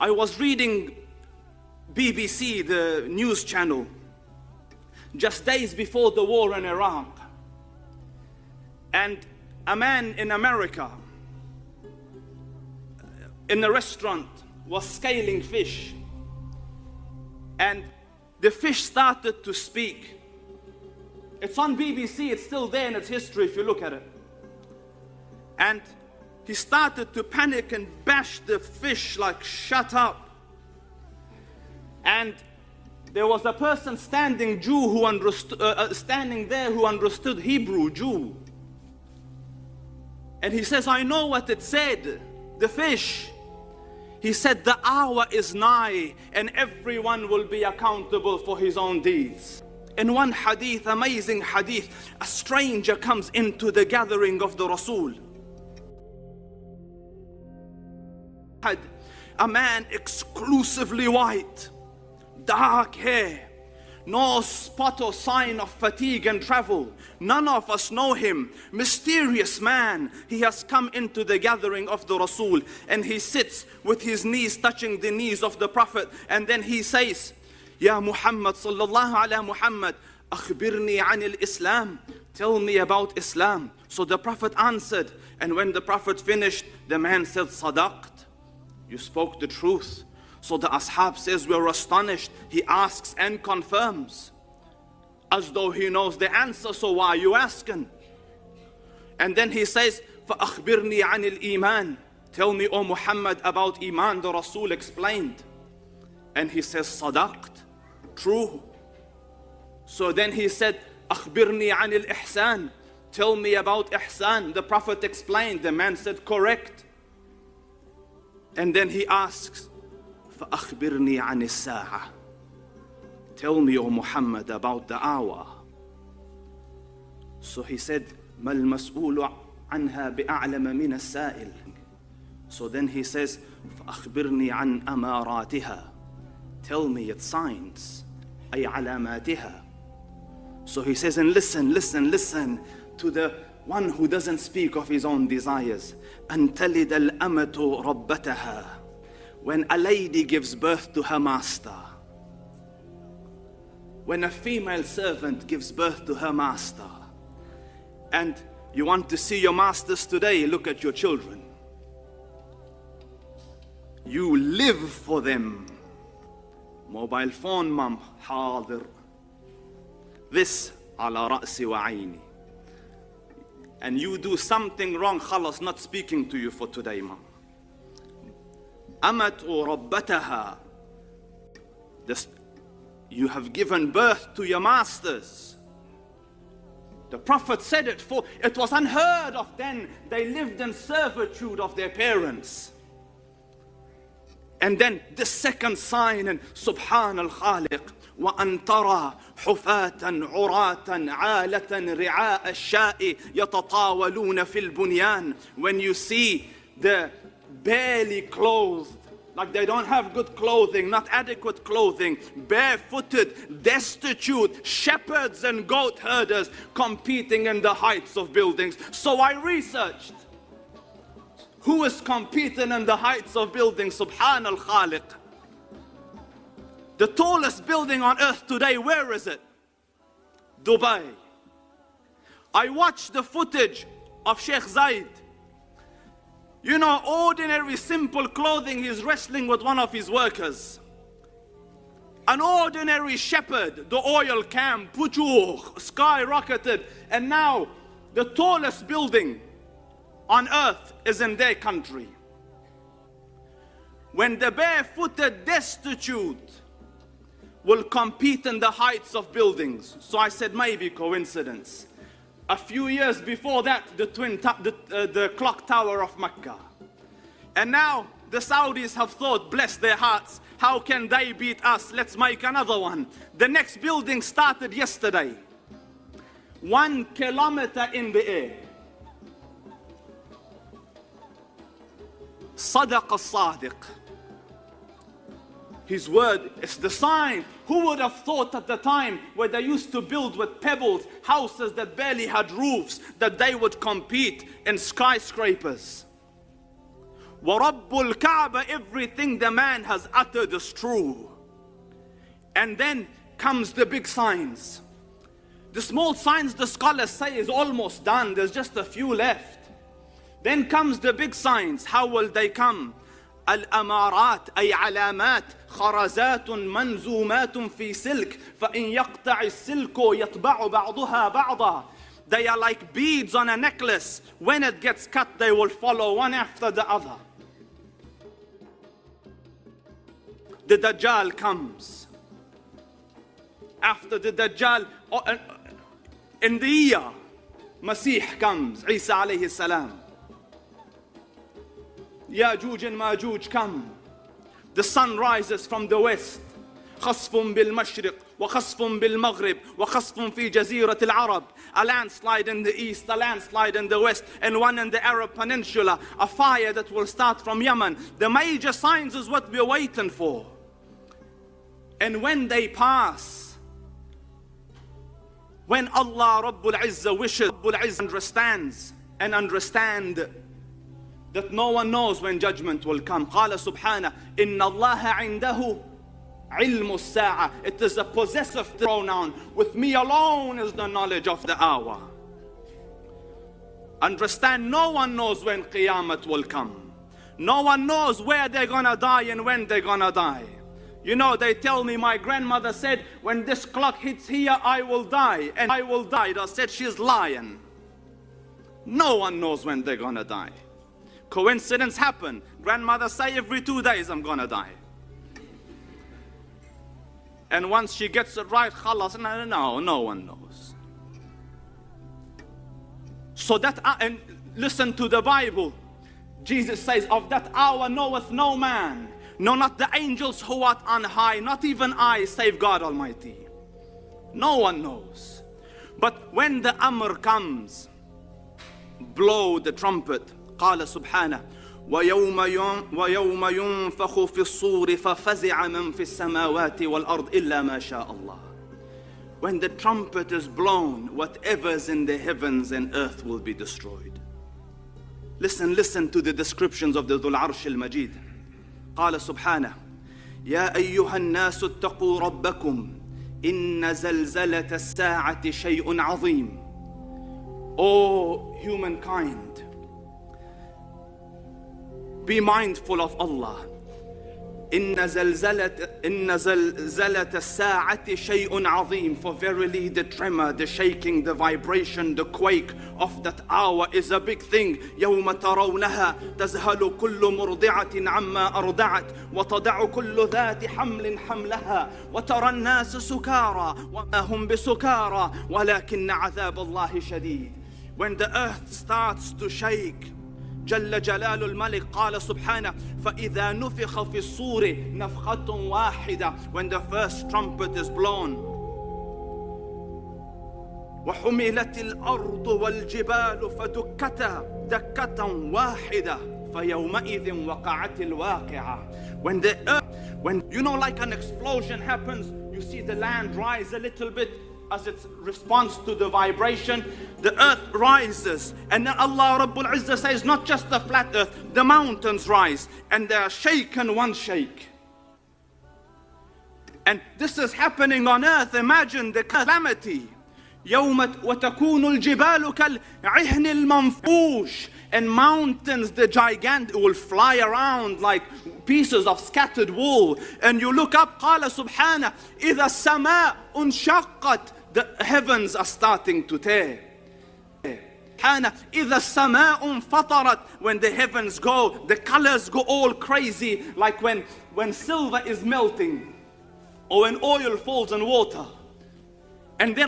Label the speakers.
Speaker 1: I was reading BBC, the news channel, just days before the war in Iraq. And a man in America, in a restaurant, was scaling fish. And the fish started to speak. It's on BBC, it's still there in its history if you look at it. And he started to panic and bash the fish like, shut up. And there was a person standing there who understood Hebrew, Jew. And he says, I know what it said, the fish. He said, the hour is nigh and everyone will be accountable for his own deeds. In one hadith, amazing hadith, a stranger comes into the gathering of the Rasul. A man exclusively white, dark hair, no spot or sign of fatigue and travel. None of us know him. Mysterious man. He has come into the gathering of the Rasul and he sits with his knees touching the knees of the Prophet, and then he says, Ya Muhammad sallallahu ala Muhammad, akhbirni anil Islam. Tell me about Islam. So the Prophet answered, and when the Prophet finished, the man said, Sadaqt. You spoke the truth. So the ashab says, we're astonished. He asks and confirms, as though he knows the answer, so why are you asking? And then he says, فَأَخْبِرْنِي عَنِ الْإِيمَانِ. Tell me, O Muhammad, about Iman. The Rasul explained. And he says, Sadaqt. True. So then he said, أَخْبِرْنِي عَنِ الْإِحْسَانِ. Tell me about Ihsan. The Prophet explained. The man said, correct. And then he asks, فَأَخْبِرْنِي عَنِ السَّاعَةِ. Tell me, O Muhammad, about the hour. So he said, مَا الْمَسْئُولُ عَنْهَا بِأَعْلَمَ مِنَ السَّائِلِ. So then he says, فَأَخْبِرْنِي عَنْ أَمَارَاتِهَا. Tell me its signs, أي علاماتها. So he says, and listen to the one who doesn't speak of his own desires. أَن تَلِدَ الْأَمَةُ رَبَّتَهَا. When a lady gives birth to her master. When a female servant gives birth to her master. And you want to see your masters today, look at your children. You live for them. Mobile phone, mom, حاضر. This, على رأسي وعيني. And you do something wrong, خلاص, not speaking to you for today, mom. أمت ربتها. You have given birth to your masters. The Prophet said it, for it was unheard of then. They lived in servitude of their parents. And then the second sign, and Subhan al-Khaliq, وَأَن تَرَى حُفَاةً عُرَاةً عَالَةً رِعَاءَ الشَّاءِ يَتَطَاوَلُونَ فِي الْبُنْيَانِ. When you see the barely clothed, like they don't have good clothing, not adequate clothing, barefooted, destitute, shepherds and goat herders competing in the heights of buildings. So I researched. Who is competing in the heights of buildings? Subhan al-Khaliq. The tallest building on earth today, where is it? Dubai. I watched the footage of Sheikh Zayed. You know, ordinary simple clothing, he's wrestling with one of his workers. An ordinary shepherd, the oil camp, pujuh, skyrocketed, and now the tallest building on earth is in their country. When the barefooted destitute will compete in the heights of buildings. So I said, maybe coincidence. A few years before that, the clock tower of Mecca. And now the Saudis have thought, bless their hearts, how can they beat us? Let's make another one. The next building started yesterday. 1 kilometer in the air. Sadaq al-Sadiq. His word is the sign. Who would have thought at the time where they used to build with pebbles houses that barely had roofs, that they would compete in skyscrapers? وَرَبُّ الْكَعْبَةِ, everything the man has uttered is true. And then comes the big signs. The small signs the scholars say is almost done. There's just a few left. Then comes the big signs. How will they come? الأمارات أي علامات خرزات منزومات في سلك فإن يقطع السلك يطبع بعضها بعضا. They are like beads on a necklace. When it gets cut, they will follow one after the other. The Dajjal comes. After the Dajjal, in the year, Masih comes, Isa alayhi salam. Ya'juj and Ma'juj come. The sun rises from the west. خصف بالمشرق وخصف بالمغرب وخصف في جزيرة العرب. A landslide in the east, a landslide in the west, and one in the Arab Peninsula. A fire that will start from Yemen. The major signs is what we're waiting for. And when they pass, when Allah Rabbul Izzah wishes, Rabbul Izzah understand that no one knows when judgment will come. قال سبحانه إن الله عنده علم الساعة. It is a possessive pronoun. With me alone is the knowledge of the hour. Understand, no one knows when Qiyamah will come. No one knows where they're gonna die and when they're gonna die. You know, they tell me my grandmother said, when this clock hits here, I will die. And I will die. I said, she's lying. No one knows when they're gonna die. Coincidence happen. Grandmother say every 2 days I'm gonna die. And once she gets it right, khalas, no one knows. So that, and listen to the Bible. Jesus says, of that hour knoweth no man, no, not the angels who art on high, not even I, save God Almighty. No one knows. But when the Amr comes, blow the trumpet. قال سبحانه ويوم ينفخ في الصور ففزع من في السماوات والأرض إلا ما شاء الله. When the trumpet is blown, whatever's in the heavens and earth will be destroyed. Listen to the descriptions of the Dhul Arsh al-Majid. قال سبحانه يا أيها الناس اتقوا ربكم إن زلزلة الساعة شيء عظيم. O humankind, be mindful of Allah. إن زلزلة الساعة شيء عظيم. For verily the tremor, the shaking, the vibration, the quake of that hour is a big thing. يوم ترونها تذهل كل مرضعة عما أرضعت وتضع كل ذات حمل حملها وترى الناس سكارى وما هم بسكارى ولكن عذاب الله شديد. When the earth starts to shake, جل جلال الملك قال سبحانه فإذا نفخ في الصور نفخة واحدة. When the first trumpet is blown وحملت الأرض والجبال فدكتا دكة واحدة فيومئذ وقعت الواقعة. When the earth, when you know, like an explosion happens, you see the land rise a little bit as it responds to the vibration, the earth rises. And then Allah Rabbul Izzah says, not just the flat earth, the mountains rise and they are shaken one shake. And this is happening on earth. Imagine the calamity. يوم وتكون الجبال كالعهن المنفوش. And mountains, the gigantic, will fly around like pieces of scattered wool. And you look up, قال سبحانه إذا السماء انشقت. The heavens are starting to tear. إذا السماء انفطرت. When the heavens go, the colors go all crazy, like when silver is melting or when oil falls in water. And then